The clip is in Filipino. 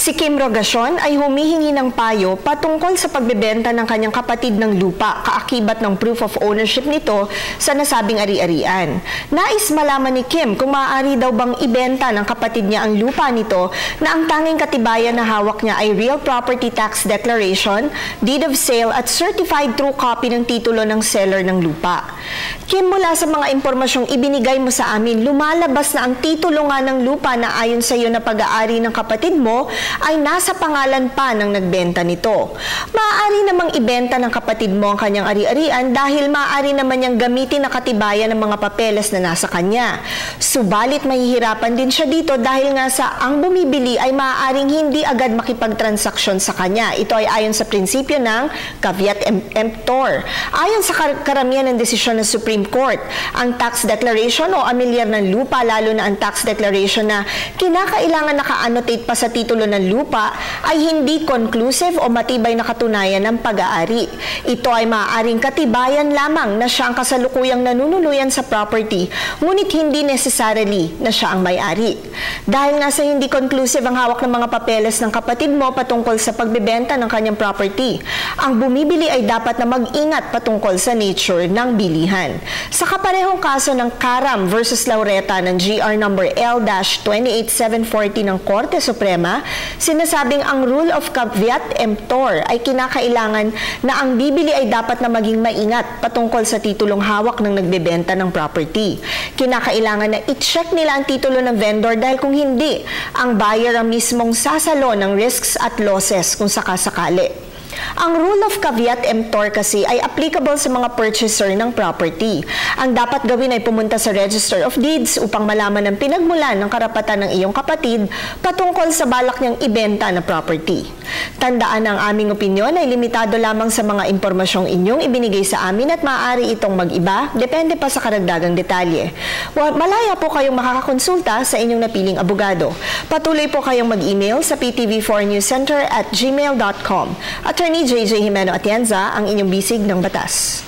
Si Kim Rogacion ay humihingi ng payo patungkol sa pagbebenta ng kanyang kapatid ng lupa, kaakibat ng proof of ownership nito sa nasabing ari-arian. Nais malaman ni Kim kung maaari daw bang ibenta ng kapatid niya ang lupa nito na ang tanging katibayan na hawak niya ay real property tax declaration, deed of sale at certified true copy ng titulo ng seller ng lupa. Kim, mula sa mga impormasyong ibinigay mo sa amin, lumalabas na ang titulo nga ng lupa na ayon sa iyo na pag-aari ng kapatid mo ay nasa pangalan pa ng nagbenta nito. Maaari namang ibenta ng kapatid mo ang kanyang ari-arian dahil maaari naman niyang gamitin na katibayan ng mga papeles na nasa kanya. Subalit mahihirapan din siya dito dahil nga sa ang bumibili ay maaaring hindi agad makipagtransaksyon sa kanya. Ito ay ayon sa prinsipyo ng caveat emptor. Ayon sa karamihan ng desisyon ng Supreme Court, ang tax declaration o amilyar ng lupa, lalo na ang tax declaration na kinakailangan naka-annotate pa sa titulo ng lupa, ay hindi conclusive o matibay na katunayan ng pag-aari. Ito ay maaaring katibayan lamang na siya ang kasalukuyang nanunuluyan sa property, ngunit hindi necessarily na siya ang may-ari. Dahil nga sa hindi conclusive ang hawak ng mga papeles ng kapatid mo patungkol sa pagbebenta ng kanyang property, ang bumibili ay dapat na mag-ingat patungkol sa nature ng bilihan. Sa kaparehong kaso ng Karam versus Laureta ng GR number L-28740 ng Korte Suprema, sinasabing ang rule of caveat emptor ay kinakailangan na ang bibili ay dapat na maging maingat patungkol sa titulong hawak ng nagbebenta ng property. Kinakailangan na i-check nila ang titulo ng vendor dahil kung hindi, ang buyer ang mismong sasalo ng risks at losses kung sakasakali. Ang rule of caveat emptor kasi ay applicable sa mga purchaser ng property. Ang dapat gawin ay pumunta sa Register of Deeds upang malaman ang pinagmulan ng karapatan ng iyong kapatid patungkol sa balak niyang ibenta na property. Tandaan ang aming opinyon ay limitado lamang sa mga impormasyong inyong ibinigay sa amin at maaari itong mag-iba, depende pa sa karagdagang detalye. Malaya po kayong makakakonsulta sa inyong napiling abogado. Patuloy po kayong mag-email sa ptv4newscenter@gmail.com. Attorney JJ Jimeno Atienza, ang inyong bisig ng batas.